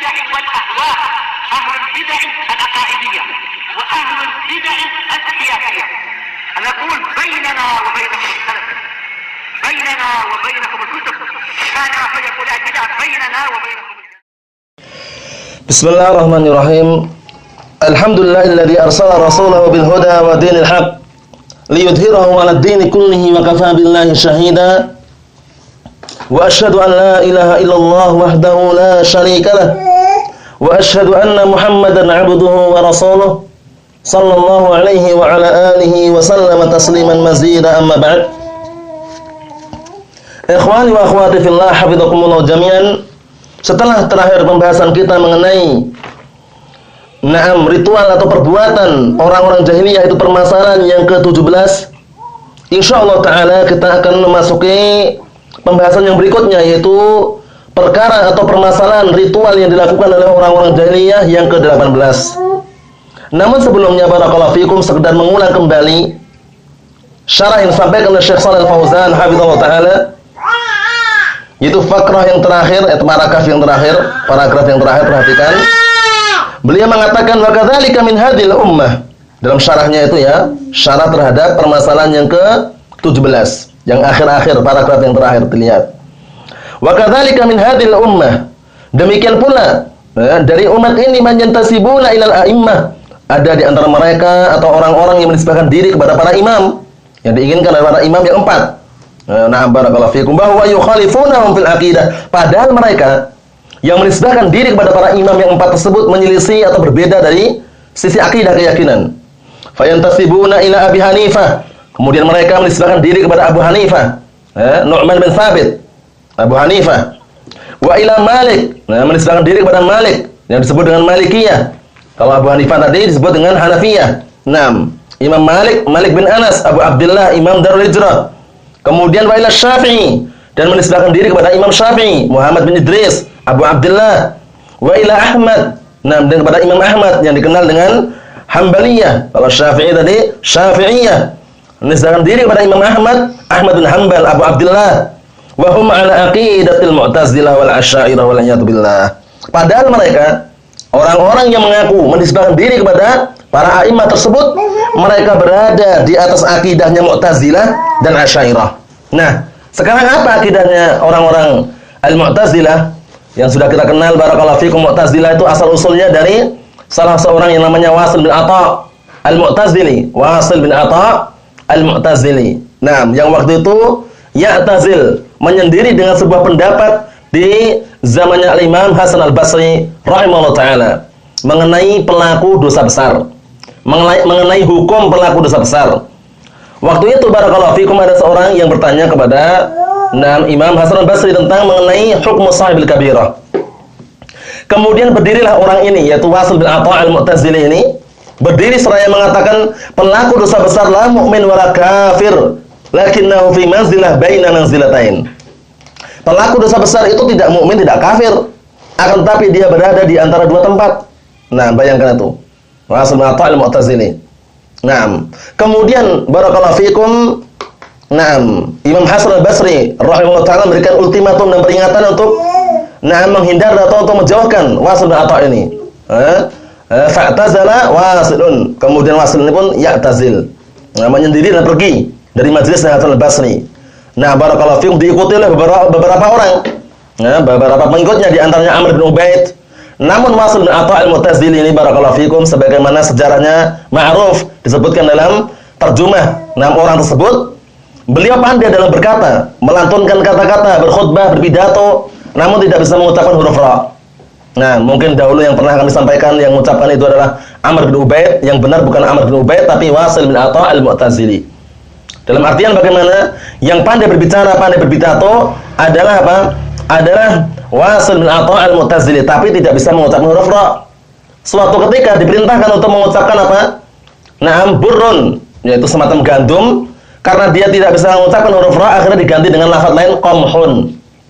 البدع والأهواء، أهل البدع العقائدية وأهل البدع السياسية. نقول بيننا وبينكم السلف، بيننا وبينكم الكتب، كان فيقول البدع بيننا وبينكم. بسم الله الرحمن الرحيم. الحمد لله الذي أرسل رسوله بالهدى ودين الحق ليظهره على الدين كله وكفى بالله شهيدا وأشهد أن لا إله إلا الله وحده لا شريك له وأشهد أن محمدا عبده ورسوله صلى الله عليه وعلى آله وسلم تسليما مزيدا. أما بعد. Ikhwani wa akhwati fillah, hafizakumullah jami'an. Setelah terakhir pembahasan kita mengenai ritual atau perbuatan orang-orang jahiliyah, itu permasalahan yang ke-17. Insyaallah taala kita akan memasuki pembahasan yang berikutnya, yaitu perkara atau permasalahan ritual yang dilakukan oleh orang-orang jahiliyah yang ke-18. Namun sebelumnya barakallahu fikum, sekedar mengulang kembali syarah yang disampaikan oleh Syekh Shalih Al-Fauzan hafizallahu taala, yaitu fakrah yang terakhir, paragraf yang terakhir, perhatikan. Beliau mengatakan wa kadzalika min hadhil ummah. Dalam syarahnya itu ya, syarah terhadap permasalahan yang ke-17, yang akhir-akhir, paragraf yang terakhir dilihat. Wa kadzalika min hadhil ummah. Demikian pula dari umat ini man yantasibuna ilal a'immah. Ada di antara mereka atau orang-orang yang menisbahkan diri kepada para imam, yang diinginkan oleh para imam yang 4. Na'am barakallahu fikum, bahwa yukhalifunahum fil aqidah. Padahal mereka yang menisbahkan diri kepada para imam yang 4 tersebut menyelisih atau berbeda dari sisi akidah, keyakinan. Fayantasibuna ila Abi Hanifah. Kemudian mereka menisbahkan diri kepada Abu Hanifah, Nu'man bin Thabit, Abu Hanifah. Wa ila Malik, menisbahkan diri kepada Malik yang disebut dengan Malikiyah. Kalau Abu Hanifah tadi disebut dengan Hanafiyah. Naam, Imam Malik, Malik bin Anas, Abu Abdullah, Imam Darul Hijrah. Kemudian wa ila Syafi'i, dan menisbahkan diri kepada Imam Syafi'i, Muhammad bin Idris, Abu Abdullah. Wa ila Ahmad, dan kepada Imam Ahmad yang dikenal dengan Hanbaliyah. Kalau Syafi'i tadi Syafi'iyah. Menisbahkan diri kepada Imam Ahmad, Ahmad bin Hanbal, Abu Abdullah. Wa hum ala aqidatil Mu'tazilah wal Asy'ariyah wal a'yadu billah. Padahal mereka orang-orang yang mengaku menisbahkan diri kepada para a'imah tersebut, mereka berada di atas akidahnya Mu'tazilah dan Asy'ariyah. Nah, sekarang apa akidahnya orang-orang Al-Mu'tazilah yang sudah kita kenal barakallahu fikum? Mu'tazilah itu asal usulnya dari salah seorang yang namanya Wasil bin Atha Al-Mu'tazili. Wasil bin Atha Al-Mu'tazili. Nah, yang waktu itu ya'tazil, menyendiri dengan sebuah pendapat di zamannya Al-Imam Hasan Al-Basri rahimahullah taala mengenai pelaku dosa besar, mengenai hukum pelaku dosa besar. Waktu itu barakallahu fikum ada seorang yang bertanya kepada Imam Hasan Al-Basri tentang mengenai hukum sahibil kabirah. Kemudian berdirilah orang ini, yaitu Wasil bin Atha Al-Mu'tazili ini, berdiri seraya mengatakan pelaku dosa besar la mu'min wala kafir, lakinnahu fi manzilah baina manzilatain. Pelaku dosa besar itu tidak mukmin, tidak kafir, akan tetapi dia berada di antara dua tempat. Nah, bayangkan itu. Wasil bin Atha Al-Mu'tazili. Naam. Kemudian barakallahu fikum, Imam Hasan Al-Basri rahimahullah taala memberikan ultimatum dan peringatan untuk menghindar atau untuk menjauhkan Wasil bin Atha ini. Fa'tazala Wasilun. Kemudian Wasil ini pun ya'tazil, menyendiri dan pergi dari majelis Hasan Al-Basri. Nah, barakallahu fikum, diikuti oleh beberapa orang, beberapa pengikutnya, di antaranya Amr bin Ubaid. Namun Wasil bin Atha Al-Mu'tazili ini barakallahu fikum, sebagaimana sejarahnya ma'ruf disebutkan dalam terjemah 6 orang tersebut, beliau pandai dalam berkata, melantunkan kata-kata, berkhutbah, berpidato, namun tidak bisa mengucapkan huruf ra. Nah, mungkin dahulu yang pernah kami sampaikan yang mengucapkan itu adalah Amr bin Ubaid. Yang benar bukan Amr bin Ubaid, tapi Wasil bin Atha Al-Mu'tazili. Dalam artian bagaimana? Yang pandai berbicara, pandai berpidato adalah apa? Adalah Wasil bin Atha Al-Mu'tazili, tapi tidak bisa mengucapkan huruf ra. Suatu ketika diperintahkan untuk mengucapkan apa? Burrun, yaitu semacam gandum. Karena dia tidak bisa mengucapkan huruf ra, akhirnya diganti dengan lafaz lain, qamhun.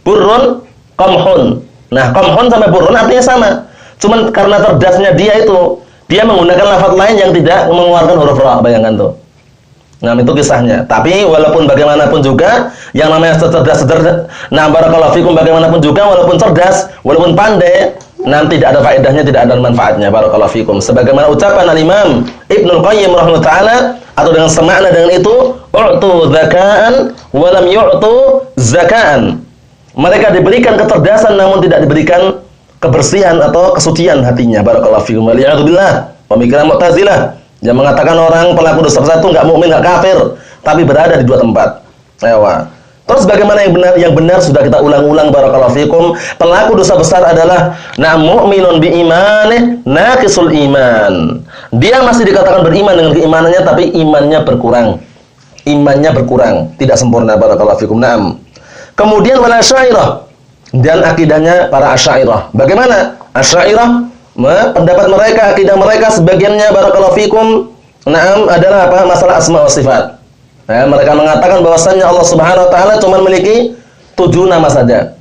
Burrun, qamhun. Nah, qamhun sama burrun artinya sama. Cuman karena cerdasnya dia itu, dia menggunakan lafaz lain yang tidak mengeluarkan huruf ra, bayangkan tuh. Nah, itu kisahnya. Tapi walaupun bagaimanapun juga, yang namanya cerdas, barakallahu fikum, bagaimanapun juga, walaupun cerdas, walaupun pandai, tidak ada faedahnya, tidak ada manfaatnya. Barakallahu fikum. Sebagaimana ucapan Al-Imam Ibnul Qayyim rahimahullah taala atau dengan semakna dengan itu, u'tu zaka'an wa lam yu'tu zaka'an. Mereka diberikan kecerdasan namun tidak diberikan kebersihan atau kesucian hatinya. Barakallahu fikum. Waliyadzubillah. Pemikiran Mu'tazilah yang mengatakan orang pelaku dosa besar itu enggak mukmin, enggak kafir, tapi berada di dua tempat. Ewa. Terus bagaimana yang benar? Yang benar sudah kita ulang-ulang barakallahu fikum. Pelaku dosa besar adalah mu'minun bi imanih naqisul iman. Dia masih dikatakan beriman dengan keimanannya tapi imannya berkurang. Imannya berkurang, tidak sempurna barakallahu fikum. Naam. Kemudian wal asy'ariyah dan akidahnya para asy'ariyah. Bagaimana? Asy'ariyah pendapat mereka, akidah mereka sebagiannya barakallahu fikum. Naam adalah apa? Masalah asma wa sifat. Mereka mengatakan bahwasannya Allah Subhanahu wa taala cuma memiliki 7 nama saja.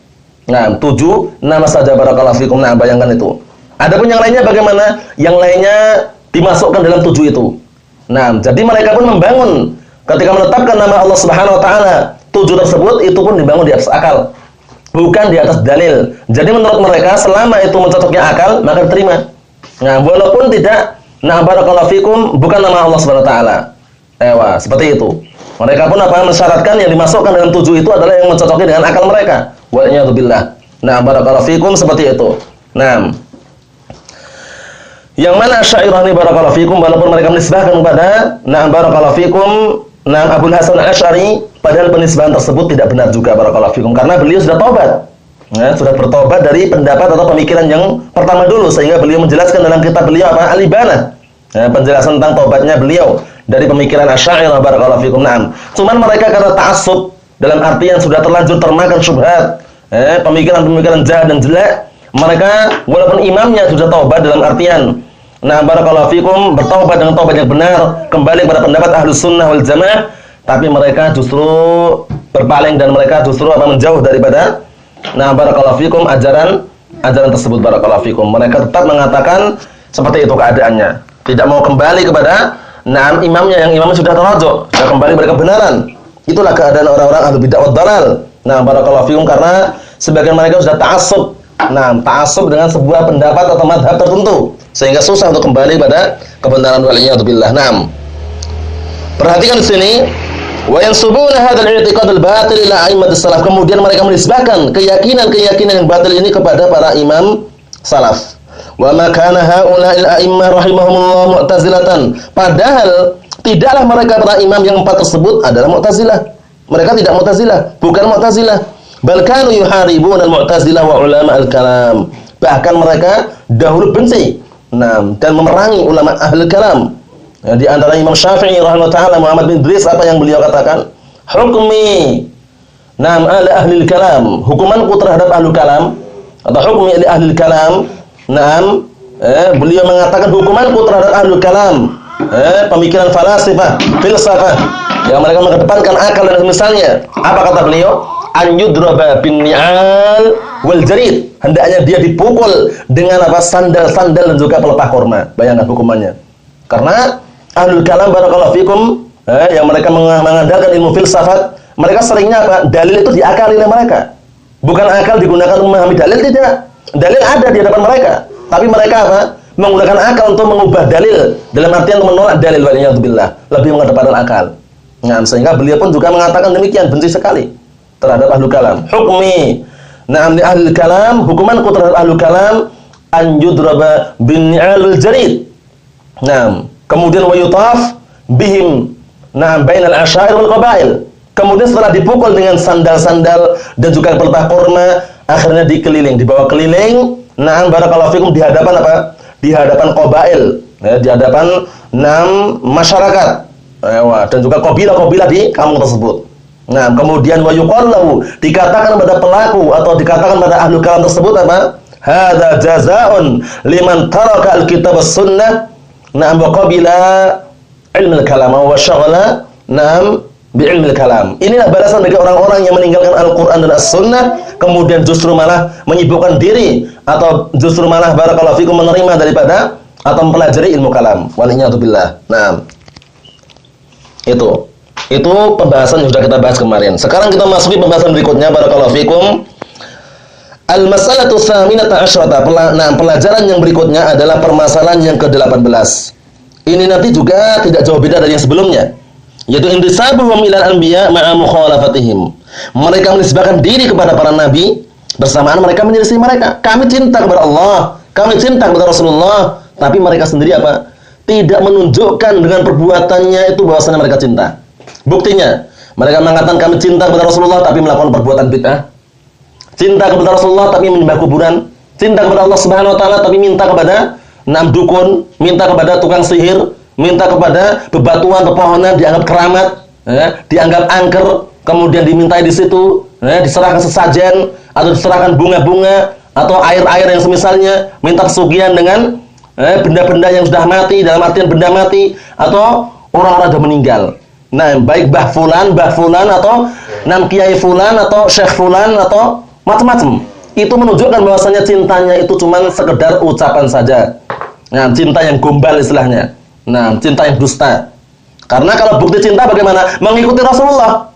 Nah, 7 nama saja barakallahu fikum. Nah, bayangkan itu. Adapun yang lainnya bagaimana? Yang lainnya dimasukkan dalam 7 itu. Nah, jadi mereka pun membangun ketika menetapkan nama Allah Subhanahu wa taala, 7 tersebut itu pun dibangun di atas akal, bukan di atas dalil. Jadi menurut mereka selama itu mencocoknya akal, maka diterima. Nah, walaupun tidak, nah barakallahu fikum, bukan nama Allah Subhanahu wa taala. Seperti itu. Mereka pun mensyaratkan yang dimasukkan dalam 7 itu adalah yang mencocoki dengan akal mereka. Waliyadzubillah. Nah, barakallahu fikum seperti itu. Nah, yang mana Asy'ariyah ini barakallahu fikum walaupun mereka menisbahkan kepada barakallahu fikum Abul Hasan Al-Asy'ari, padahal penisbahan tersebut tidak benar juga barakallahu fikum karena beliau sudah taubat. Sudah bertobat dari pendapat atau pemikiran yang pertama dulu sehingga beliau menjelaskan dalam kitab beliau Al-Ibanah. Penjelasan tentang taubatnya beliau dari pemikiran Asy'ariyah barakallahu fikum. Naam. Cuman mereka karena ta'assub dalam artian sudah terlanjur termakan syubhat, pemikiran-pemikiran jahat dan jelek, mereka walaupun imamnya sudah taubat dalam artian barakallahu fikum bertaubat dengan taubat yang benar, kembali kepada pendapat Ahlus Sunnah wal Jamaah, tapi mereka justru berpaling dan mereka justru menjauh daripada barakallahu fikum ajaran tersebut barakallahu fikum. Mereka tetap mengatakan seperti itu keadaannya. Tidak mau kembali kepada imamnya yang imamnya sudah tarajuk, sudah kembali kepada kebenaran. Itulah keadaan orang-orang ahlu bid'ah wad dhalal. Barakallahu fikum karena sebagian mereka sudah ta'assub. Ta'assub dengan sebuah pendapat atau madhab tertentu sehingga susah untuk kembali pada kebenaran waliyadzubillah. Perhatikan di sini, wa yansubuna hadzal i'tiqad al-batil ila a'immatis salaf. Kemudian mereka menisbahkan keyakinan-keyakinan yang batil ini kepada para imam salaf. Wa ma kana haula'il a'immah rahimahumullah mu'tazilatan. Padahal tidaklah mereka para imam yang 4 tersebut adalah Mu'tazilah. Mereka tidak Mu'tazilah, bukan Mu'tazilah. Bal kanu yuharibuna al-Mu'tazilah wa ulama al-kalam. Bahkan mereka dahulu benci dan memerangi ulama ahli kalam. Di antara Imam Syafi'i rahimahullah taala, Muhammad bin Idris, apa yang beliau katakan? Hukmi ala ahli kalam. Hukumanku terhadap ahli kalam atau hukmi li ahli kalam. Beliau mengatakan hukumanku terhadap ahlul kalam, pemikiran falasifah, filsafah yang mereka mengedepankan akal dan misalnya. Apa kata beliau? An yudraba bin ni'al wal jarid. Hendaknya dia dipukul dengan sandal-sandal dan juga pelepah korma. Bayangkan hukumannya. Karena ahlul kalam barakallahu fikum yang mereka mengandalkan ilmu filsafat, mereka seringnya dalil itu diakali oleh mereka. Bukan akal digunakan untuk memahami dalil, tidak. Dalil ada di hadapan mereka, tapi mereka menggunakan akal untuk mengubah dalil dalam artian untuk menolak dalil waliyadzubillah, lebih mengedepankan akal. Sehingga beliau pun juga mengatakan demikian, benci sekali terhadap ahlul kalam. Hukmi li ahlul kalam, hukumanku terhadap ahlul kalam an yudraba bin ni'alul jarid. Kemudian wa yutaf bihim bainal asy'ari wal qabail. Kemudian setelah dipukul dengan sandal-sandal dan juga pelepah korma, akhirnya dibawa keliling, barakallahu fikum di hadapan Di hadapan qabail, di hadapan 6 masyarakat, dan juga qabilah-qabilah di kampung tersebut. Kemudian wa yuqallahu, dikatakan pada pelaku atau dikatakan pada ahli kalam tersebut apa? Hadza jazaa'un liman taraka al-kitab was-sunnah, wa qabila ilmu al-kalam wa syaghala bi'ilmil kalam. Inilah balasan bagi orang-orang yang meninggalkan Al-Quran dan As-Sunnah, kemudian justru malah menyibukkan diri atau justru malah barakallahu fikum menerima daripada atau mempelajari ilmu kalam. Waliyadzubillah. Itu pembahasan yang sudah kita bahas kemarin. Sekarang kita masuki pembahasan berikutnya barakallahu fikum. Al-mas'alatu tsaminata asyrata. Nah, pelajaran yang berikutnya adalah permasalahan yang ke-18. Ini nanti juga tidak jauh beda dari yang sebelumnya, yaitu intisabuhum ilal anbiya ma'a mukhalafatihim. Mereka menisbahkan diri kepada para nabi bersamaan mereka menyelisih mereka. Kami cinta kepada Allah, kami cinta kepada Rasulullah, tapi mereka sendiri apa? Tidak menunjukkan dengan perbuatannya itu bahwasanya mereka cinta. Buktinya, mereka mengatakan kami cinta kepada Rasulullah tapi melakukan perbuatan bid'ah. Cinta kepada Rasulullah tapi menyembah kuburan. Cinta kepada Allah Subhanahu wa taala tapi minta kepada dukun, minta kepada tukang sihir, minta kepada bebatuan, pepohonan dianggap keramat, dianggap angker, kemudian dimintai di situ, diserahkan sesajen atau diserahkan bunga-bunga atau air-air yang semisalnya, minta pesugihan dengan benda-benda yang sudah mati, dalam artian benda mati atau orang-orang sudah meninggal. Nah, baik Mbah Fulan atau Kiai Fulan atau Syekh Fulan atau macam-macam. Itu menunjukkan bahwasanya cintanya itu cuma sekedar ucapan saja. Nah, cinta yang gombal istilahnya. Nah, cinta yang dusta. Karena kalau bukti cinta bagaimana? Mengikuti Rasulullah.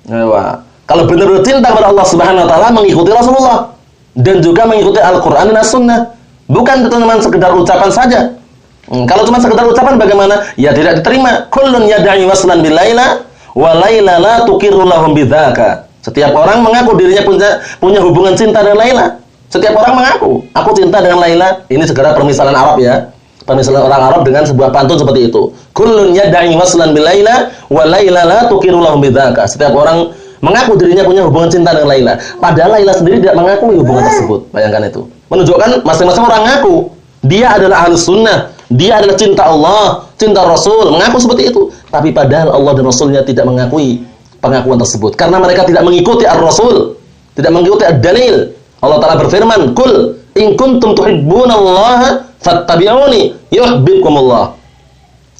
Nah, kalau benar-benar cinta kepada Allah Subhanahu wa taala, mengikuti Rasulullah dan juga mengikuti Al-Qur'an dan As-Sunnah. Bukan cuma sekedar ucapan saja. Kalau cuma sekedar ucapan bagaimana? Ya tidak diterima. Kullun yad'i waslan bil laila wa laila la tuqirru lahum bidzaka. Setiap orang mengaku dirinya punya hubungan cinta dengan Laila. Setiap orang mengaku, aku cinta dengan Laila. Ini segera permisalan Arab ya. Permisalan orang Arab dengan sebuah pantun seperti itu. Kullun yad'i waslan bil laila wa laila la tuqirru lahum bidzaka. Setiap orang mengaku dirinya punya hubungan cinta dengan Laila. Padahal Laila sendiri tidak mengakui hubungan tersebut. Bayangkan itu. Menunjukkan masing-masing orang mengaku dia adalah ahlus sunnah, dia adalah cinta Allah, cinta Rasul, mengaku seperti itu. Tapi padahal Allah dan Rasulnya tidak mengakui pengakuan tersebut karena mereka tidak mengikuti ar-Rasul, tidak mengikuti ad-dalil. Allah Ta'ala berfirman, "Qul in kuntum tuhibbunallaha fattabi'uni yuhibbukumullah."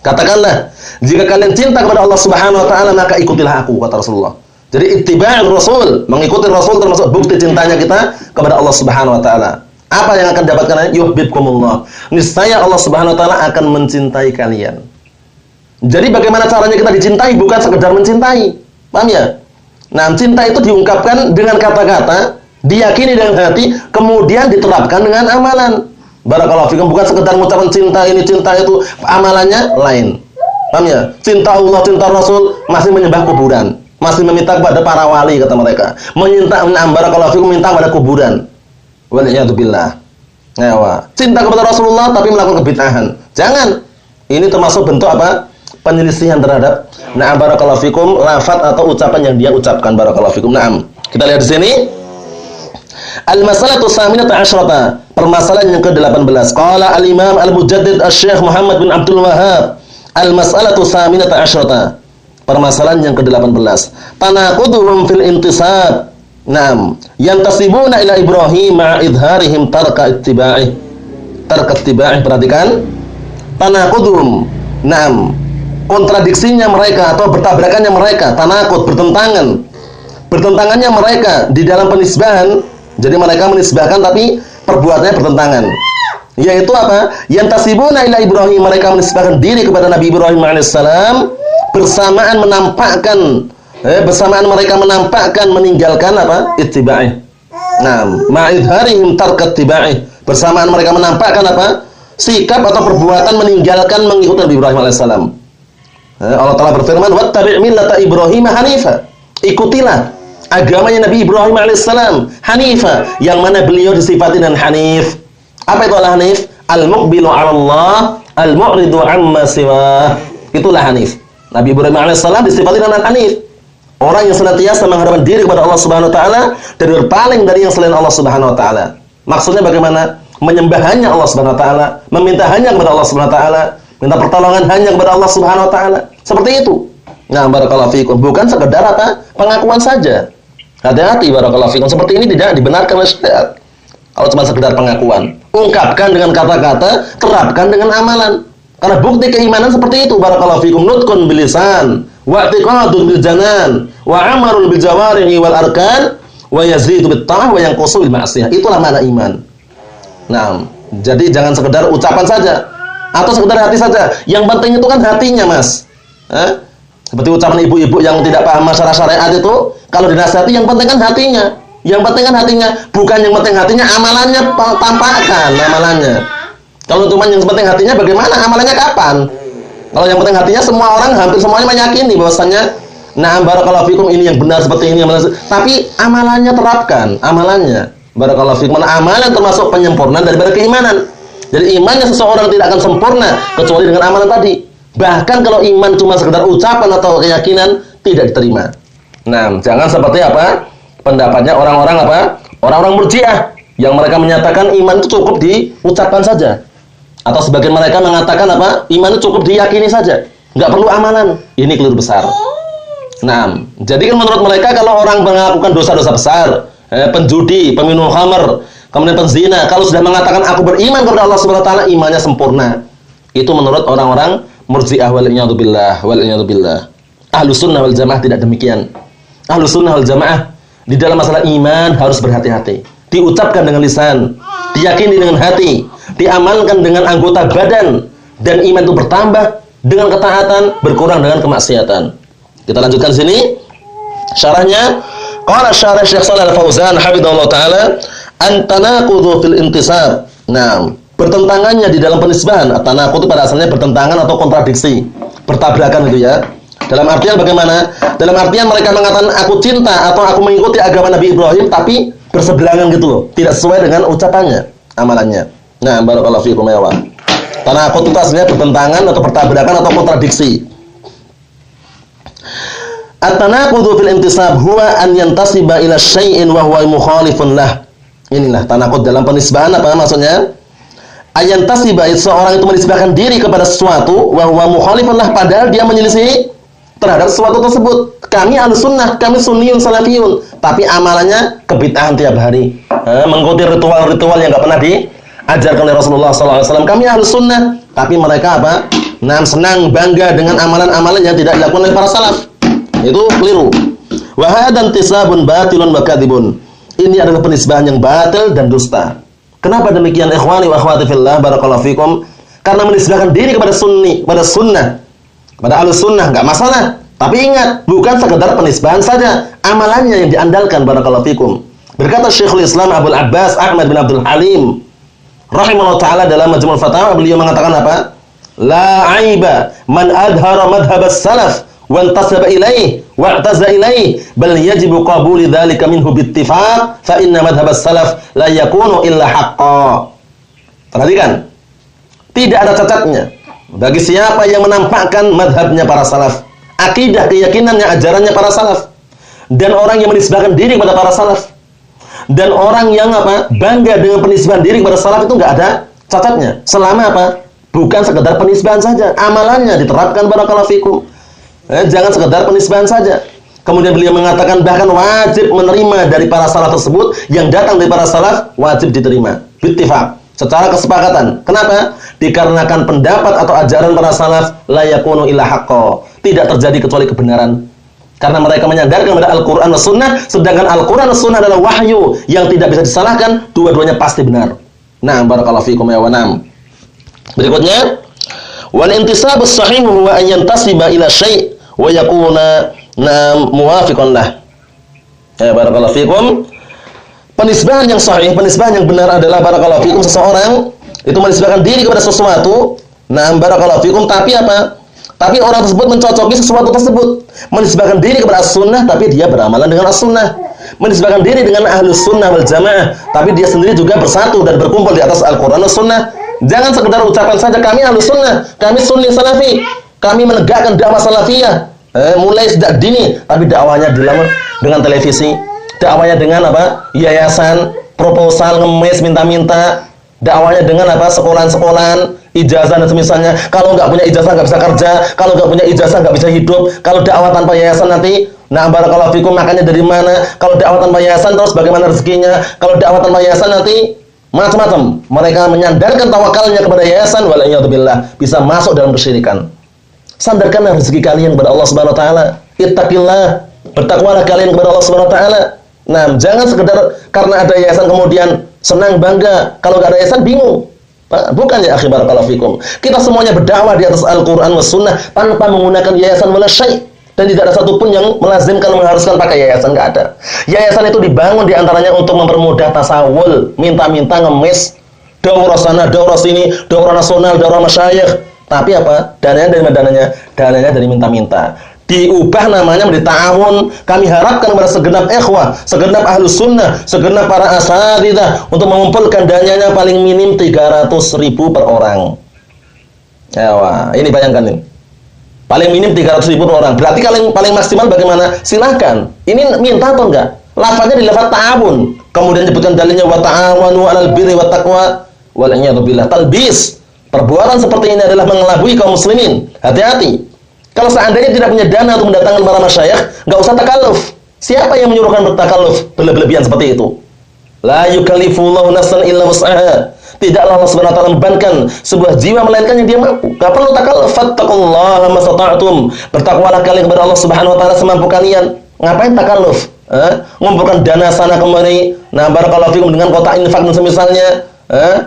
Katakanlah, jika kalian cinta kepada Allah Subhanahu wa taala maka ikutilah aku, kata Rasulullah. Jadi ittiba'ur Rasul, mengikuti Rasul termasuk bukti cintanya kita kepada Allah Subhanahu wa taala. Apa yang akan dapatkan? Yuhibbukumullah. Niscaya Allah Subhanahu wa taala akan mencintai kalian. Jadi bagaimana caranya kita dicintai? Bukan sekedar mencintai. Paham ya? Nah, cinta itu diungkapkan dengan kata-kata, diyakini dengan hati, kemudian diterapkan dengan amalan. Barakallahu fikum, bukan sekedar mengucapkan cinta ini, cinta itu, amalannya lain. Paham ya? Cinta Allah, cinta Rasul, masih menyembah kuburan, masih meminta kepada para wali, kata mereka. Barakallahu fikum, minta kepada kuburan. Waliyadzubillah. Cinta kepada Rasulullah tapi melakukan kebid'ahan. Jangan. Ini termasuk bentuk apa? Penyelisihan terhadap barakallahu fikum lafaz atau ucapan yang dia ucapkan. Barakallahu fikum. Naam. Kita lihat di sini. Al-mas'alatu tsaminata asyrata. Permasalahan yang ke-18. Qala al-Imam Al-Mujaddid Asy-Syaikh Muhammad bin Abdul Wahhab. Al-mas'alatu tsaminata asyrata. Permasalahan yang ke-18. Tanaquduhum fil intisab. Naam, yantasibuna ila Ibrahim ma'a idharihim tarka ittiba'ih. Tarka ittiba'ih, perhatikan. Tanaqudhum. Naam, kontradiksinya mereka atau bertabrakannya mereka, tanaqud, bertentangan. Bertentangannya mereka di dalam penisbahan. Jadi mereka menisbahkan tapi perbuatannya bertentangan. Yaitu apa? Yantasibuna ila Ibrahim, mereka menisbahkan diri kepada Nabi Ibrahim alaihissalam bersamaan menampakkan bersamaan mereka menampakkan meninggalkan apa? Ittiba'ih. Nah, ma'idharihim tarkat ittiba'ih. Bersamaan mereka menampakkan apa? Sikap atau perbuatan meninggalkan mengikuti Nabi Ibrahim alaihissalam. Allah Ta'ala berfirman, "Wattabi' millata Ibrahim hanifa." Ikutilah agamanya Nabi Ibrahim alaihissalam, hanifa, yang mana beliau disifati dengan hanif. Apa itu al-hanif? Al-muqbilu 'ala Allah, al-mu'ridu 'amma siwah. Itulah hanif. Nabi Ibrahim alaihissalam disifati dengan hanif. Orang yang senantiasa menghadapkan diri kepada Allah Subhanahu wa taala dan berpaling dari yang selain Allah Subhanahu wa taala. Maksudnya bagaimana? Menyembah hanya Allah Subhanahu wa taala, meminta hanya kepada Allah Subhanahu wa taala, minta pertolongan hanya kepada Allah Subhanahu wa taala. Seperti itu. Nah, barakallahu fikum, bukan sekedar apa? Pengakuan saja. Hati-hati, barakallahu fikum. Seperti ini tidak dibenarkan oleh syariat. Kalau cuma sekedar pengakuan, ungkapkan dengan kata-kata, terapkan dengan amalan. Karena bukti keimanan seperti itu, barakallahu fikum, nutqun bil lisan, wa i'tiqadun bil janan, wa 'amalun bil jawarihi wal arkan, wa yazidu bit ta'ah wa yanqusu bil ma'siyah. Itulah makna iman. Nah, jadi jangan sekedar ucapan saja atau sekedar hati saja. Yang penting itu kan hatinya, Mas. Seperti ucapan ibu-ibu yang tidak paham masalah syariat itu, kalau dinasihati yang penting kan hatinya. Yang penting kan hatinya, bukan yang penting hatinya, amalannya tampakkan amalannya. Kalau cuma yang penting hatinya, bagaimana amalannya kapan? Kalau yang penting hatinya, semua orang hampir semuanya meyakini bahwasanya na'am barakallahu fikum ini yang benar seperti ini, tapi amalannya terapkan, amalannya. Barakallahu fikum, amalan termasuk penyempurnaan daripada keimanan. Jadi imannya seseorang tidak akan sempurna kecuali dengan amalan tadi. Bahkan kalau iman cuma sekedar ucapan atau keyakinan, tidak diterima. Nah, jangan seperti apa? Pendapatnya orang-orang apa? Orang-orang Murji'ah yang mereka menyatakan iman itu cukup diucapkan saja. Atau sebagian mereka mengatakan apa? Iman itu cukup diyakini saja, nggak perlu amalan. Ini keliru besar. Nah, jadi kan menurut mereka kalau orang melakukan dosa-dosa besar, penjudi, peminum khamr, kemudian penzina, kalau sudah mengatakan aku beriman kepada Allah Subhanahu wa taala, imannya sempurna. Itu menurut orang-orang Murji'ah wal iyadu billah, wal iyadu billah. Ahlus sunnah wal jamaah tidak demikian. Ahlus sunnah wal jamaah di dalam masalah iman harus berhati-hati. Diucapkan dengan lisan, diyakini dengan hati, diamalkan dengan anggota badan, dan iman itu bertambah dengan ketaatan, berkurang dengan kemaksiatan. Kita lanjutkan sini syarahnya. Qala syarah Syekh Shalih Al-Fauzan hafizahullah taala, an-tanaqudhu fil intisab. Nah, bertentangannya di dalam penisbahan. At-tanaqud itu pada asalnya bertentangan atau kontradiksi, bertabrakan itu ya. Dalam artian bagaimana? Dalam artian mereka mengatakan aku cinta atau aku mengikuti agama Nabi Ibrahim, tapi berseberangan gitu loh, tidak sesuai dengan ucapannya, amalannya. Nah, barakallahu fiikum ya wa. Tanaqud itu aslinya bertentangan atau bertabrakan atau kontradiksi. At-tanaqudhu fil intisab huwa an yantasiba ila syai'in wa huwa mukhalifun lah. Inilah tanaqud dalam penisbahan. Apa maksudnya? Ayantasiba, seorang itu menisbahkan diri kepada sesuatu wa huwa mukhalifun lah, padahal dia menyelisih terhadap sesuatu tersebut. Kami Ahlus Sunnah, kami Sunniyun Salafiyun, tapi amalannya kebid'ahan tiap hari. Mengikuti ritual-ritual yang enggak pernah diajarkan oleh Rasulullah SAW. Kami Ahlus Sunnah, tapi mereka apa? Senang, bangga dengan amalan-amalan yang tidak dilakukan oleh para salaf. Itu keliru. Wa hadan tisabun batilun wa kadzibun. Ini adalah penisbahan yang batil dan dusta. Kenapa demikian ikhwani wa akhwati fillah barakallahu fikum? Karena menisbahkan diri kepada sunni, kepada sunnah, kepada Ahlus Sunnah enggak masalah. Tapi ingat, bukan sekedar penisbahan saja, amalannya yang diandalkan barakallahu fikum. Berkata Syekhul Islam Abdul Abbas Ahmad bin Abdul Halim rahimahullah taala dalam Majmu'ul Fatawa, beliau mengatakan apa? La aiba man adhara madhhab as-salaf wa intasaba ilaih wa i'taza ilaih bal yajibu qabuli dzalika minhu bittifaq fa inna madhhab as-salaf la yakunu illa haqqan. Perhatikan, tidak ada cacatnya bagi siapa yang menampakkan madhabnya para salaf, akidah, keyakinannya, ajarannya para salaf, dan orang yang menisbahkan diri kepada para salaf, dan orang yang apa? Bangga dengan penisbahan diri kepada salaf, itu enggak ada cacatnya. Selama apa? Bukan sekedar penisbahan saja, amalannya diterapkan barakallahu fikum. Jangan sekedar penisbahan saja. Kemudian beliau mengatakan bahkan wajib menerima dari para salaf tersebut, yang datang dari para salaf wajib diterima bittifaq, secara kesepakatan. Kenapa? Dikarenakan pendapat atau ajaran para salaf la yakunu illa haqqo, tidak terjadi kecuali kebenaran. Karena mereka menyandarkan pada Al-Qur'an dan Sunnah, sedangkan Al-Qur'an dan Sunnah adalah wahyu yang tidak bisa disalahkan, dua-duanya pasti benar. Nah, barakallahu fikum ya wa nam. Berikutnya, wal intisabus sahih huwa an yantasiba ila syai' wa yakuna muwafiqan lah. Ya barakallahu fikum. Penisbahan yang sahih, penisbahan yang benar adalah barakallahu fikum, seseorang itu menisbahkan diri kepada sesuatu. Nah, barakallahu fikum, tapi apa? Tapi orang tersebut mencocoki sesuatu tersebut. Menisbahkan diri kepada as-sunnah, tapi dia beramalan dengan as-sunnah. Menisbahkan diri dengan Ahlus Sunnah wal Jamaah, tapi dia sendiri juga bersatu dan berkumpul di atas Al-Qur'an dan Sunnah. Jangan sekedar ucapan saja, kami Ahlus Sunnah, kami Sunni Salafi, kami menegakkan dakwah salafiyah mulai sejak dini, tapi dakwahnya dengan televisi, dakwahnya dengan apa? Yayasan, proposal, ngemis, minta-minta, dakwahnya dengan apa? Sekolahan-sekolahan, ijazah dan semisalnya. Kalau nggak punya ijazah nggak bisa kerja, kalau nggak punya ijazah nggak bisa hidup, kalau dakwah tanpa yayasan nanti, nah barakallahu fikum, makannya dari mana? Kalau dakwah tanpa yayasan terus bagaimana rezekinya? Kalau dakwah tanpa yayasan nanti macam-macam. Mereka menyandarkan tawakalnya kepada yayasan, wala'iyadzubillah, bisa masuk dalam kesyirikan. Sandarkanlah rezeki kalian kepada Allah Subhanahu wa taala. Ittaqillah, bertakwalah kalian kepada Allah Subhanahu wa taala. Nah, jangan sekedar karena ada yayasan kemudian senang bangga, kalau enggak ada yayasan bingung. Bukan ya akhi barakallahu fikum. Kita semuanya berdakwah di atas Al-Qur'an was sunnah tanpa menggunakan yayasan wala syai'. Dan tidak ada satupun yang melazimkan mengharuskan pakai yayasan, nggak ada. Yayasan itu dibangun diantaranya untuk mempermudah tasawul, minta-minta ngemis, daurah sana, daurah sini, daurah nasional, daurah masyayikh. Tapi apa? Dananya dari mana dananya? Dananya dari minta-minta. Diubah namanya menjadi ta'awun. Kami harapkan kepada segenap ikhwah, segenap ahlus sunnah, segenap para asatidzah untuk mengumpulkan dananya paling minim 300.000 per orang. Ewa, ini bayangkan ini. Paling minim 300.000 per orang. Berarti paling maksimal bagaimana? Silakan. Ini minta atau enggak? Lafaznya di lafaz ta'awun. Kemudian disebutkan dalilnya wa ta'awanu 'alal birri wat taqwa wal a'yadu billah. Talbis. Perbuatan seperti ini adalah mengelabui kaum muslimin. Hati-hati. Kalau seandainya tidak punya dana untuk mendatangkan para masyayikh, enggak usah takalluf. Siapa yang menyuruhkan bertakalluf berlebihan seperti itu? La yukallifullahu nafsan illa wus'aha. Tidaklah Allah Subhanahu wa taala membebankan sebuah jiwa melainkan yang dia mampu. Enggak perlu takalluf. Fattaqullaha mastata'tum. Bertakwalah kalian kepada Allah Subhanahu wa taala semampu kalian. Ngapain takalluf? Mengumpulkan dana sana kemari. Nah, barakallahu fikum dengan kotak infak dan semisalnya,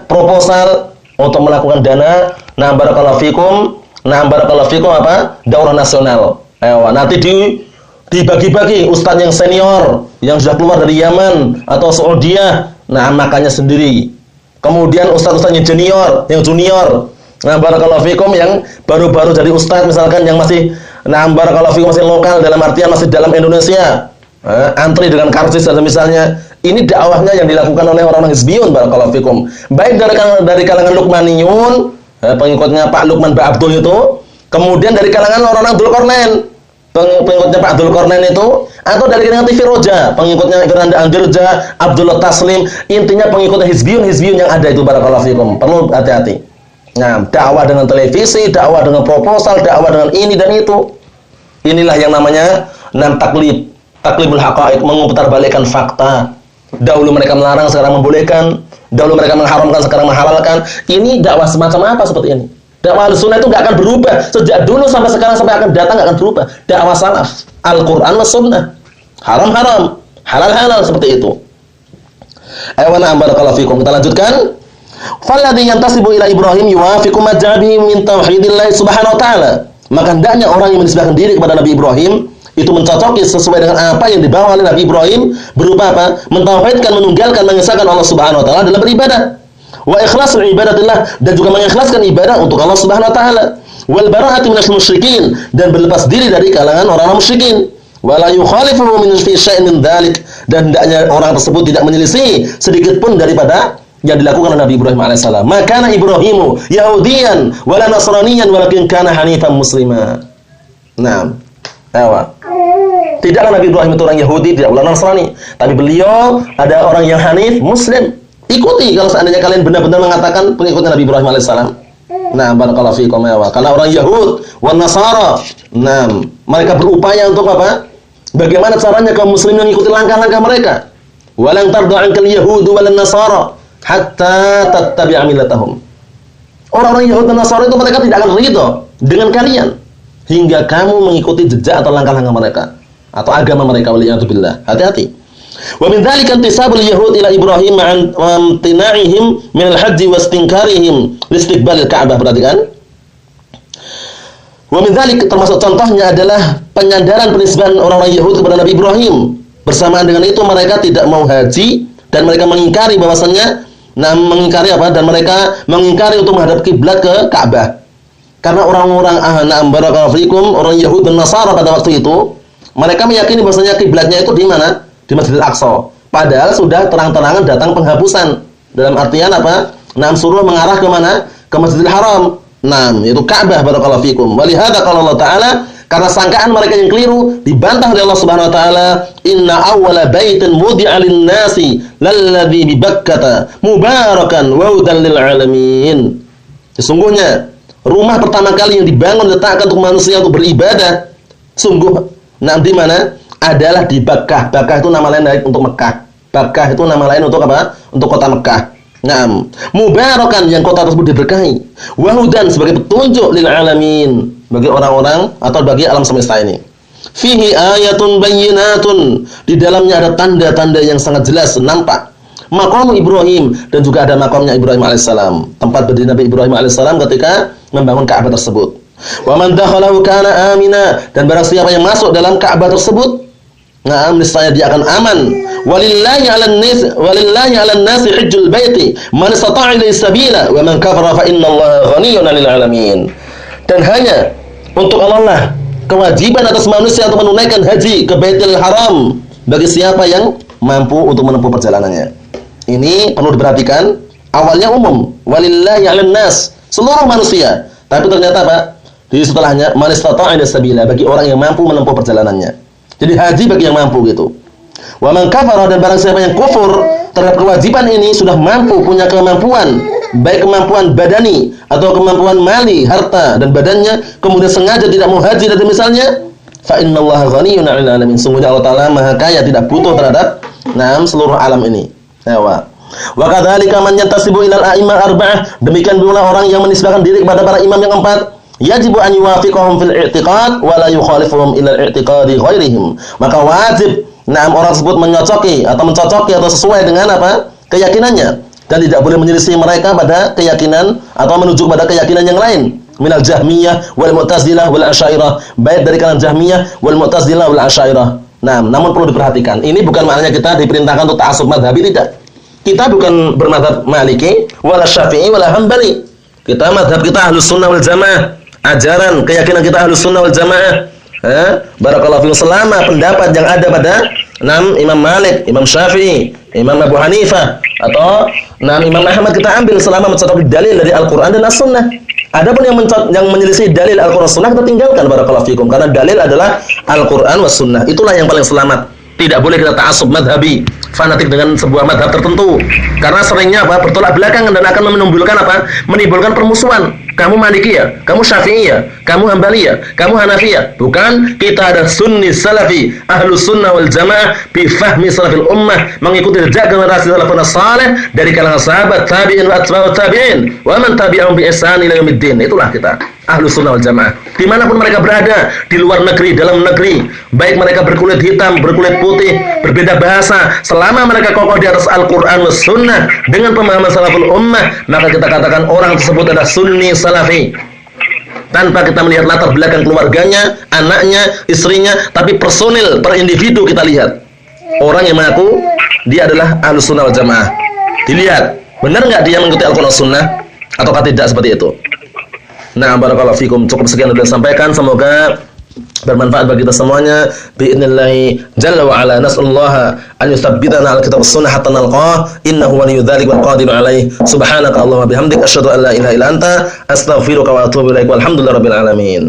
proposal untuk melakukan dana. Nah, barakallahu fikum. Nah, barakallahu fikum apa? Daurah nasional. Nanti dibagi-bagi ustadz yang senior yang sudah keluar dari Yaman atau Saudiah. Nah, makanya sendiri. Kemudian ustaz-ustaz yang junior. Nah, barakallahu fikum yang baru-baru jadi ustaz misalkan yang masih barakallahu fikum masih lokal dalam artian masih dalam Indonesia. Antri dengan karcis dan misalnya. Ini dakwahnya yang dilakukan oleh orang-orang hizbiyun barakallahu fikum. Baik dari kalangan Luqmaniyun, pengikutnya Pak Luqman Ba'abdul itu, kemudian dari kalangan orang-orang Dzulqarnain, pengikutnya Pak Dzulqarnain itu, atau dari kalangan TV Roja, pengikutnya Firanda Al-Dirja, Abdullah Taslim, intinya pengikutnya hizbiyun yang ada itu barakallahu fikum. Perlu hati-hati. Nah, dakwah dengan televisi, dakwah dengan proposal, dakwah dengan ini dan itu. Inilah yang namanya taklibul haqaiq, memutarbalikkan fakta. Dahulu mereka melarang, sekarang membolehkan. Dahulu mereka mengharamkan, sekarang menghalalkan. Ini dakwah semacam apa seperti ini? Dakwah Ahlussunnah itu enggak akan berubah. Sejak dulu sampai sekarang sampai akan datang enggak akan berubah. Dakwah salaf, Al-Qur'an was sunnah. Haram-haram, halal-halal seperti itu. Ayo barakallahu fikum. Kita lanjutkan. Falladzi yantasibu ila Ibrahim yuwafiqu ma ja'a bihi min tauhidillah subhanahu wa ta'ala. Maka hendaknya orang yang menisbahkan diri kepada Nabi Ibrahim itu mencocoki sesuai dengan apa yang dibawa oleh Nabi Ibrahim berupa apa? Mentauhidkan, menunggalkan, mengesahkan Allah Subhanahu wa taala dalam beribadah. Wa ikhlasul ibadatillah, dan juga mengikhlaskan ibadah untuk Allah Subhanahu wa taala. Wal bara'ati minasy musyrikin, dan berlepas diri dari kalangan orang-orang musyrikin. Wa la yukhalifuhu min fi syai'in min dzalik, dan hendaknya orang tersebut tidak menyelisih sedikit pun daripada yang dilakukan oleh Nabi Ibrahim alaihissalam. Maka Ibrahimu Yahudiyan wala Nasraniyan walakin kana hanifan muslima. Nah, tidaklah Nabi Ibrahim itu orang Yahudi, tidak pula Nasrani, tapi beliau ada orang yang hanif, muslim. Ikuti kalau seandainya kalian benar-benar mengatakan pengikutnya Nabi Ibrahim alaihissalam. Nah, barakallahu fiikum ya. Karena orang Yahud wan Nasara, nah, mereka berupaya untuk apa? Bagaimana caranya kaum muslimin mengikuti langkah-langkah mereka? Walan tarda 'ankal yahudu walan nasara hatta tattabi'a millatahum. Orang-orang Yahudi dan Nasara itu mereka tidak akan ridho dengan kalian hingga kamu mengikuti jejak atau langkah-langkah mereka atau agama mereka. Waliyatubillah. Hati-hati. Wa min dzalika intisabul yahud ila Ibrahim ma'an imtina'ihim min al-hajj wa istinkarihim liistiqbalil Ka'bah. Perhatikan. Wa min dzalika, termasuk contohnya adalah penyandaran penisbahan orang-orang Yahudi kepada Nabi Ibrahim. Bersamaan dengan itu mereka tidak mau haji dan mereka mengingkari bahwasannya mengingkari apa? Dan mereka mengingkari untuk menghadap kiblat ke Ka'bah. Karena orang-orang barakallahu fikum, orang Yahudi dan Nasara pada waktu itu, mereka meyakini bahwasanya kiblatnya itu di mana? Di Masjidil Aqsa. Padahal sudah terang-terangan datang penghapusan. Dalam artian apa? Suruh mengarah ke mana? Ke Masjidil Haram. Itu Ka'bah barakallahu fikum. Walihada qala Allah Ta'ala, karena sangkaan mereka yang keliru dibantah oleh Allah Subhanahu wa taala, inna awwala baitin wudi'a lin-nasi lalladzi bi Bakkah mubarakan wa hudan lil alamin. Sesungguhnya rumah pertama kali yang dibangun letakkan untuk manusia untuk beribadah, sungguh di mana? Adalah di Bakkah. Bakkah itu nama lain untuk Mekah. Bakkah itu nama lain untuk apa? Untuk kota Mekah. Mubarakan, yang kota tersebut diberkahi. Wa hudan, sebagai petunjuk lil alamin, bagi orang-orang atau bagi alam semesta ini. Fihi ayatun bayyinatun, di dalamnya ada tanda-tanda yang sangat jelas nampak. Maqam Ibrahim, dan juga ada makamnya Ibrahim alaihissalam, tempat berdiri Nabi Ibrahim alaihissalam ketika membangun Ka'bah tersebut. Wa man dakhalahu kana amina, dan barang siapa yang masuk dalam Ka'bah tersebut, niscaya dia akan aman. Walillahi 'alan nasi hajjul baiti man istata'a ilaihi sabila wa man kafara fa innallaha ghaniyyun 'anil 'alamin. Dan hanya untuk Allah lah kewajiban atas manusia untuk menunaikan haji ke Baitul Haram bagi siapa yang mampu untuk menempuh perjalanannya. Ini perlu diperhatikan. Awalnya umum, walillahi 'alan nas, seluruh manusia. Tapi ternyata Pak, di setelahnya man istata'a ilaihi sabila, bagi orang yang mampu menempuh perjalanannya. Jadi haji bagi yang mampu gitu. Wa man kafara, dan barang siapa yang kufur terhadap kewajiban ini, sudah mampu, punya kemampuan, baik kemampuan badani atau kemampuan mali, harta dan badannya, kemudian sengaja tidak mau haji dan misalnya, fa innallaha ghaniyyun 'anil 'alamin. Sungguhnya Allah Taala Maha Kaya, tidak butuh terhadap seluruh alam ini. Wa kadzalika man yantasibu ilal a'immah arba'ah, demikian pula orang yang menisbahkan diri kepada para imam yang empat, yajibu an yuwafiqahum fil i'tiqad wa la yukhalifuhum ila i'tiqadi ghairihim. Maka wajib orang tersebut mencocoki atau sesuai dengan keyakinannya, dan tidak boleh menyelisih mereka pada keyakinan atau menuju pada keyakinan yang lain. Minal Jahmiyah wal Mu'tazilah wal Asy'ariyah, baik dari kalangan Jahmiyah wal Mu'tazilah wal Asy'ariyah. Namun perlu diperhatikan, ini bukan maknanya kita diperintahkan untuk ta'assub madhabi, tidak. Kita bukan bermadhab Maliki wala Syafi'i wala Hambali. Kita madhab kita Ahlus Sunnah wal Jamaah. Ajaran keyakinan kita Ahlus Sunnah wal Jamaah. Barakallahu fiikum, selama pendapat yang ada pada Imam Malik, Imam Syafi'i, Imam Abu Hanifah atau Imam Ahmad, kita ambil selama mencocoki dalil dari Al-Qur'an dan As-Sunnah. Adapun yang menyelisih dalil Al-Qur'an Sunnah kita tinggalkan, barakallahu fiikum, karena dalil adalah Al-Qur'an was Sunnah. Itulah yang paling selamat. Tidak boleh kita ta'assub madhabi, fanatik dengan sebuah madhab tertentu. Karena seringnya bertolak belakangan dan akan menimbulkan permusuhan. Kamu Maliki ya, kamu Syafi'i ya, kamu Hambali ya, kamu Hanafi ya. Bukan, kita ada Sunni Salafi, Ahlus Sunnah wal Jamaah bi fahmi salafil ummah, mengikuti jejak generasi salafun saleh dari kalangan sahabat, tabi'in wa atba'ut tabi'in wa man tabi'ahum bi ihsan ila yaumiddin. Itulah kita Ahlus Sunnah wal Jamaah. Dimanapun mereka berada, di luar negeri, dalam negeri, baik mereka berkulit hitam, berkulit putih, berbeda bahasa, selama mereka kokoh di atas Al-Qur'an was Sunnah dengan pemahaman salaful ummah, maka kita katakan orang tersebut adalah Sunni Salafi. Tanpa kita melihat latar belakang keluarganya, anaknya, istrinya, tapi personil per individu kita lihat. Orang yang mengaku dia adalah Ahlus Sunnah wal Jamaah, dilihat benar nggak dia mengikuti Al-Qur'an Sunnah ataukah tidak, seperti itu. Barakallahu fikum. Cukup sekian yang saya sampaikan, semoga bermanfaat bagi kita semuanya. Bi'idznillah jalla wa ala, nas'alullaha an yuthabbitana ala kitab sunnah hatta nalqah, innahu waliyyu dzalika wal qadiru alaih. Subhanaka Allahumma bihamdika asyhadu an la ilaha illa anta astaghfiruka wa atubu ilaik. Walhamdulillahirabbil alamin.